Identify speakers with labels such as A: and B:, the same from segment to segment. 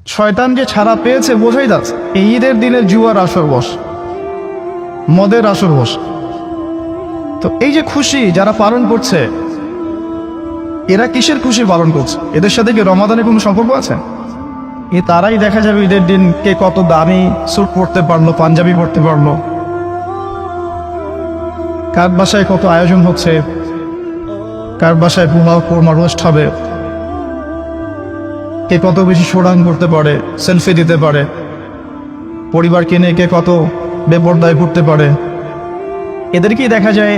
A: শয়তান যে ছাড়া পেয়েছে বোঝাই যাচ্ছে। এই ঈদের দিনে জুয়ার আসর বস, মদের আসর বস। তো এই যে খুশি যারা পালন করছে, এরা কিসের খুশি পালন করছে? এদের সাথে কি রমাদানের কোনো সম্পর্ক আছে? তারাই দেখা যাবে ঈদের দিন কে কত দামি স্যুট পরতে পারলো, পাঞ্জাবি পরতে পারলো, কার বাসায় কত আয়োজন হচ্ছে, কার বাসায় পোলাও কোরমা রোস্ট হবে, কে কত বেশি শোডাং করতে পারে, সেলফি দিতে পারে, পরিবারকে নিয়ে কে কত বেপরদায় ঘুরতে পারে। এদেরকেই দেখা যায়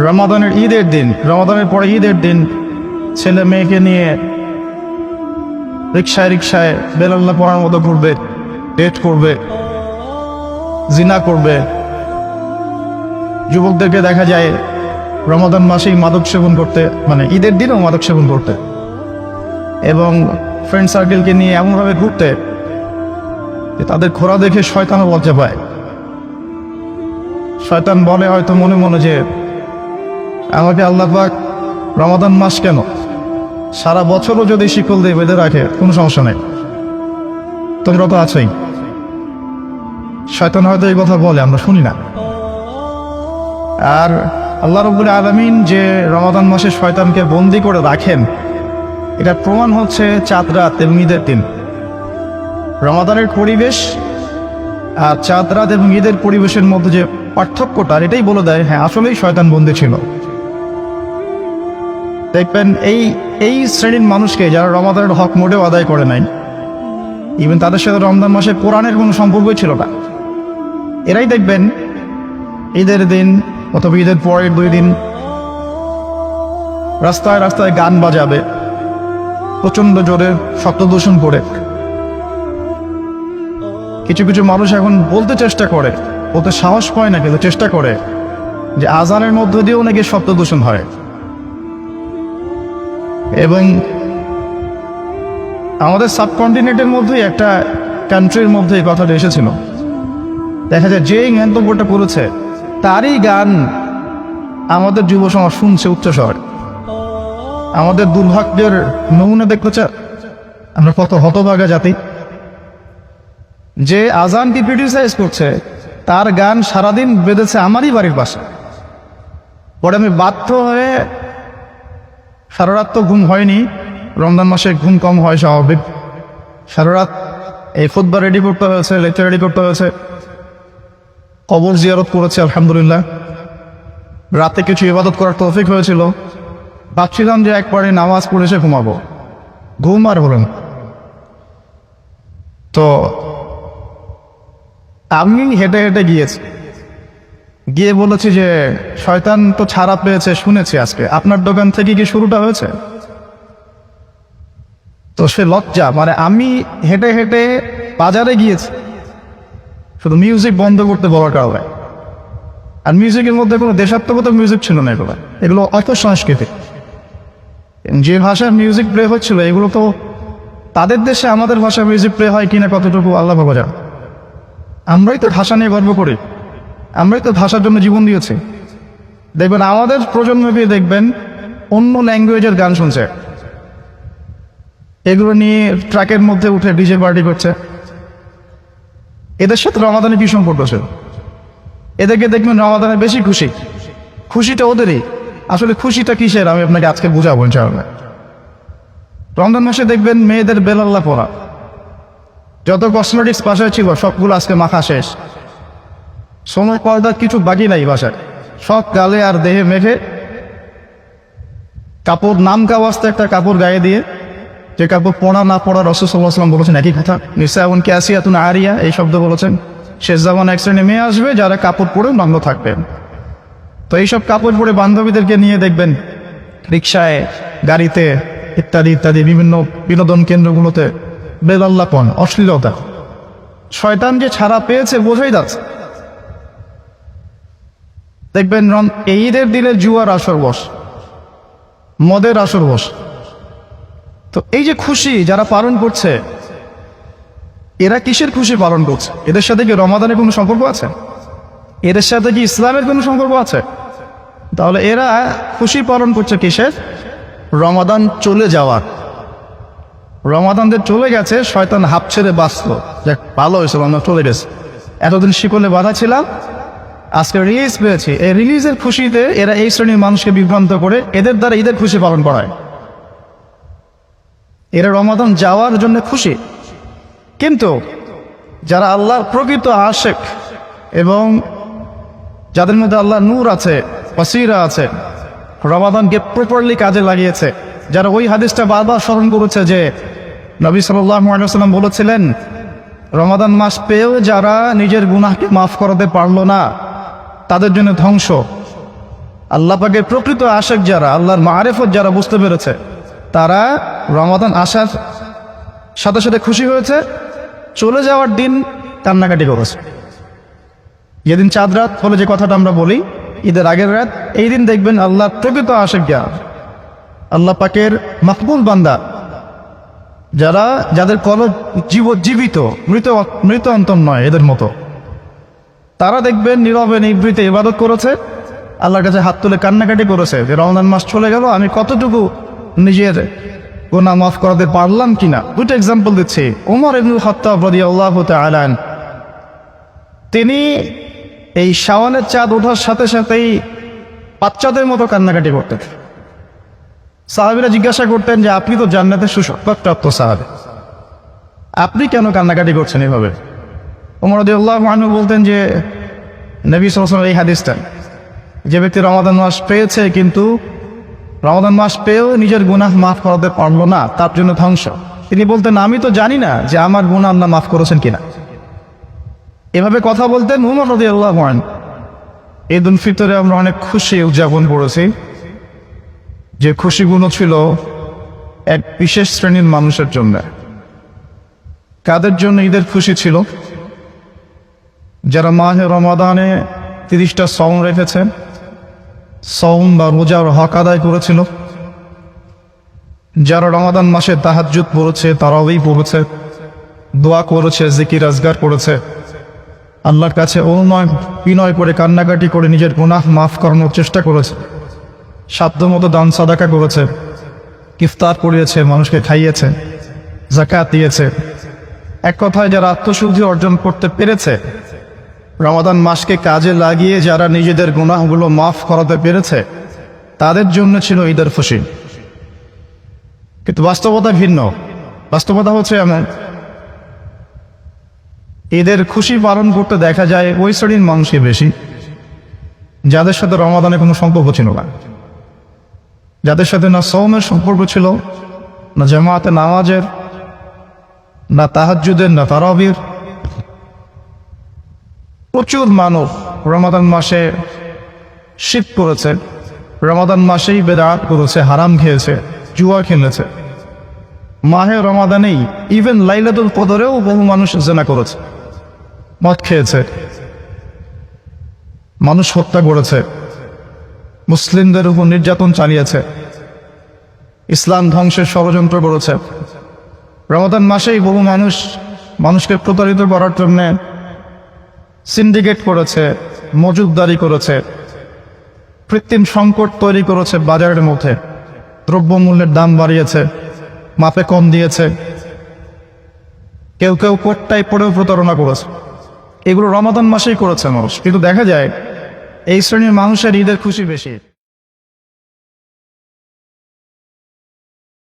A: রমাদানের ঈদের দিন, রমাদানের পরে ঈদের দিন ছেলে মেয়েকে নিয়ে রিক্সায় রিক্সায় বেলাল্লা পড়ার মতো ঘুরবে, ডেট করবে, জিনা করবে। যুবকদেরকে দেখা যায় রমাদান মাসেই মাদক সেবন করতে, মানে ঈদের দিনও মাদক সেবন করতে, এবং ফ্রেন্ড সার্কেলকে নিয়ে এমনভাবে ঘুরতে যে তাদের ঘোরা দেখে শয়তানও লজ্জা পায়। শয়তান বলে হয়তো মনে মনে যে আমাকে আল্লাহ পাক রমাদান মাস কেন, সারা বছরও যদি শিকল দিয়ে বেঁধে রাখে কোনো সমস্যা নেই, তোমরা তো আছেই। শয়তান হয়তো এই কথা বলে, আমরা শুনি না। আর আল্লাহ রাব্বুল আলামিন যে রমাদান মাসে শয়তানকে বন্দি করে রাখেন, এটা প্রমাণ হচ্ছে চাঁদ রাত এবং ঈদের দিন। রমাদানের পরিবেশ আর চাঁদ রাত এবং ঈদের পরিবেশের মধ্যে যে পার্থক্যটা, এটাই বলে দেয় হ্যাঁ আসলেই শয়তান বন্দি ছিল। দেখবেন এই শ্রেণীর মানুষকে যারা রমাদানের হক মোটেও আদায় করে নাই, ইভেন তাদের সাথে রমজান মাসে কোরআনের কোনো সম্পর্কই ছিল না, এরাই দেখবেন ঈদের দিন অথবা ঈদের পরের 2 দিন রাস্তায় রাস্তায় গান বাজাবে প্রচন্ড জোরে, শব্দ দূষণ করে। কিছু কিছু মানুষ এখন বলতে চেষ্টা করে, বলতে সাহস পায় না, কিন্তু চেষ্টা করে যে আজানের মধ্য দিয়েও নাকি শব্দ দূষণ হয়। এবং আমাদের সাবকন্টিনেন্টের মধ্যেই একটা কান্ট্রির মধ্যে এই কথাটা এসেছিল। দেখা যায় যে মন্তব্যটা করেছে তারই গান আমাদের যুব সমাজ শুনছে উচ্চস্বর। আমাদের দুর্ভাগ্যের নমুনা দেখতে চান আমরা কত হতভাগা জাতি। যে আজানকে ক্রিটিসাইজ করছে তার গান সারাদিন বেঁধেছে আমারই বাড়ির পাশে। পরে আমি বাধ্য হয়ে, সারা রাত তো ঘুম হয়নি, রমজান মাসে ঘুম কম হয় স্বাভাবিক, সারা রাত এই খুতবা রেডি করতে হয়েছে, লেকচার রেডি করতে হয়েছে, কবর জিয়ারত করেছে আলহামদুলিল্লাহ, রাতে কিছু ইবাদত করার তৌফিক হয়েছিল। ভাবছিলাম যে একবারে নামাজ পড়ে এসে ঘুমাবো, ঘুম আর হলেন। তো আমি হেঁটে হেঁটে গিয়ে বলেছি যে শয়তান তো ছাড়া পেয়েছে, শুনেছি আজকে আপনার দোকান থেকে কি শুরুটা হয়েছে? তো সে লজ্জা, মানে আমি হেঁটে হেঁটে বাজারে গিয়েছি শুধু মিউজিক বন্ধ করতে বলার কারণে। আর মিউজিকের মধ্যে কোনো দেশাত্মবোধক মিউজিক ছিল না, এগুলো অর্থ সংস্কৃতি। যে ভাষায় মিউজিক প্লে হচ্ছিল এগুলো তো তাদের দেশে, আমাদের ভাষায় মিউজিক প্লে হয় কিনা কতটুকু আল্লাহ ভালো জানে। আমরাই তো ভাষা নিয়ে গর্ব করি, আমরাই তো ভাষার জন্য জীবন দিয়েছি। দেখবেন আমাদের প্রজন্মকে দেখবেন অন্য ল্যাঙ্গুয়েজের গান শুনছে, এগুলো নিয়ে ট্রাকের মধ্যে উঠে ডিজে পার্টি করছে। এদের সাথে রমাদানে কি সম্পর্ক আছে? এদেরকে দেখবেন রমাদানে বেশি খুশিটা ওদেরই। আসলে খুশিটা কিসের আমি আপনাকে আজকে বুঝাবো ইনশাআল্লাহ। রমজান মাসে দেখবেন মেয়েদের বেলাল্লা পরা, যত কসমেটিক্স বাসায় ছিল সবগুলো আজকে মাখা শেষ, সোনার পর্দা কিছু বাকি নাই বাসায়, সব গালে আর দেহে মেখে কাপড় নাম কাওয়াজতে একটা কাপড় গায়ে দিয়ে, যে কাপড় পড়া না পড়া রাসূল সাল্লাল্লাহু আলাইহি ওয়াসাল্লাম বলেছেন একই কথা, নিসাউন কাসিয়াতুন আরিয়া এই শব্দ বলেছেন। শেষ জামানে এক শ্রেণী মেয়ে আসবে যারা কাপড় পরে নগ্ন থাকবেন। তো এইসব কাপড় পরে বান্ধবীদেরকে নিয়ে দেখবেন রিক্সায়, গাড়িতে ইত্যাদি ইত্যাদি বিভিন্ন বিনোদন কেন্দ্রগুলোতে বেলাল্লাপন, অশ্লীলতা। শয়তান যে ছাড়া পেয়েছে বোঝাই যাচ্ছে। দেখবেন এই ঈদের দিনে জুয়ার আসর বস, মদের আসর বস। তো এই যে খুশি যারা পালন করছে, এরা কিসের খুশি পালন করছে? এদের সাথে কি রমাদানের কোনো সম্পর্ক আছে? এদের সাথে কি ইসলামের কোনো সম্পর্ক আছে? তাহলে এরা খুশি পালন করছে কিসের? রমাদান চলে যাওয়ার। রমাদান যে চলে গেছে, শয়তান হাঁপ ছেড়ে বাঁচল, যাক ভালো হয়েছে, রমজান চলে গেছে। এতদিন শিকলে বাধা ছিলাম, আজকে রিলিজ পেয়েছি। এই রিলিজের খুশিতে এরা এই শ্রেণীর মানুষকে বিভ্রান্ত করে এদের দ্বারা ঈদের খুশি পালন করায়। এরা রমাদান যাওয়ার জন্য খুশি, কিন্তু যারা আল্লাহর প্রকৃত আশিক এবং যাদের মধ্যে আল্লাহ নূর আছে, বাসীরা আছে, রমাদানকে প্রপারলি কাজে লাগিয়েছে, যারা ওই হাদিসটা বারবার স্মরণ করেছে যে নবী সাল্লাল্লাহু আলাইহি ওয়াসাল্লাম বলেছিলেন, রমাদান মাস পেয়েও যারা নিজের গুনাহকে মাফ করাতে পারলো না তাদের জন্য ধ্বংস। আল্লাহ পাকের প্রকৃত আশিক যারা, আল্লাহর মারিফত যারা বুঝতে পেরেছে, তারা রমাদান আসার সাথে সাথে খুশি হয়েছে, চলে যাওয়ার দিন কান্নাকাটি করেছে। যেদিন চাঁদ রাত বলে যে কথাটা আমরা বলি, ঈদের আগের রাত, এই দিন দেখবেন আল্লাহর প্রকৃত আশিক যারা, আল্লাহ পাকের মাকবুল বান্দা যারা, যাদের কলব জীবিত, মৃত অন্তর নয় এদের মতো, তারা দেখবেন নীরবে নিভৃতে ইবাদত করেছে, আল্লাহর কাছে হাত তুলে কান্নাকাটি করেছে যে রমজান মাস চলে গেল, আমি কতটুকু নিজের গুনাহ মাফ করাতে পারলাম কিনা। দুটো এক্সাম্পল দিচ্ছি। ওমর ইবনুল খাত্তাব রাদিয়াল্লাহু তাআলা আনহু, তিনি এই শাওয়ালের চাঁদ ওঠার সাথে সাথেই বাচ্চাদের মতো কান্নাকাটি করতেন। সাহাবীরা জিজ্ঞাসা করতেন যে আপনি তো জান্নাতের সুসংবাদপ্রাপ্ত সাহাবী, আপনি কেন কান্নাকাটি করছেন এভাবে? ওমর রাদিয়াল্লাহু আনহু বলতেন যে নবী সাল্লাল্লাহু আলাইহি ওয়াসাল্লাম এই হাদিসটা, যে ব্যক্তি রমাদান মাস পেয়েছে কিন্তু রমাদান মাস পেয়েও নিজের গুনাহ মাফ করাতে পারলো না, তার জন্য ধ্বংস। তিনি বলতেন, আমি তো জানি না যে আমার গুনাহ আল্লাহ মাফ করেছেন কিনা। এভাবে কথা বলতেন ওমর রাদিয়াল্লাহু আনহু। ঈদ উল ফিতরে আমরা অনেক খুশি উদযাপন করেছি, যে খুশিগুলো ছিল এক বিশেষ শ্রেণীর মানুষের জন্য। কাদের জন্য ঈদের খুশি ছিল? যারা মাহে রমাদানে 30টা সওম রেখেছেন, সওম বা রোজার হক আদায় করেছিল, যারা রমাদান মাসে তাহাজ্জুদ পড়েছে, তারাওয়াহ পড়েছে, দোয়া করেছে, জিকির আজগার করেছে, আল্লাহর কাছে অনুনয় বিনয় করে কান্নাকাটি করে নিজের গুনাহ মাফ করানোর চেষ্টা করেছে, সাধ্যমতো দান সাদাকা করেছে, ইফতার করিয়েছে, মানুষকে খাইয়েছে, যাকাত দিয়েছে। এক কথায় যারা আত্মশুদ্ধি অর্জন করতে পেরেছে, রমাদান মাসকে কাজে লাগিয়ে যারা নিজেদের গুনাহগুলো মাফ করাতে পেরেছে, তাদের জন্য ছিল ঈদের খুশি। কিন্তু বাস্তবতা ভিন্ন। বাস্তবতা হচ্ছে এমন, ঈদের খুশি পালন করতে দেখা যায় ওই শ্রেণীর মানুষই বেশি যাদের সাথে রমাদানে কোনো সম্পর্ক ছিল না, যাদের সাথে না সওমের সম্পর্ক ছিল, না জামাতে নামাজের, না তাহাজ্জুদের, না তারাবির। প্রচুর মানুষ রমাদান মাসে শিরক করেছে, রমাদান মাসেই বেদাত করেছে, হারাম খেয়েছে, জুয়া খেলেছে। মাহে রমাদানেই ইভেন লাইলাতুল কদরেও বহু মানুষ জিনা করেছে, মদ খেয়েছে, মানুষ হত্যা করেছে, মুসলিমদের উপর নির্যাতন চালিয়েছে, ইসলাম ধ্বংসের ষড়যন্ত্র করেছে। রমাদান মাসেই বহু মানুষকে প্রতারিত করার জন্য সিন্ডিকেট করেছে, মজুদদারি করেছে, কৃত্রিম সংকট তৈরি করেছে বাজারের মধ্যে, দ্রব্যমূল্যের দাম বাড়িয়েছে, মাপে কম দিয়েছে, কেউ কেউ কোটটাই পড়েও প্রতারণা করেছে। এগুলো রমাদান মাসেই করেছে মানুষ। কিন্তু দেখা যায় এই শ্রেণীর মানুষের ঈদের খুশি বেশি।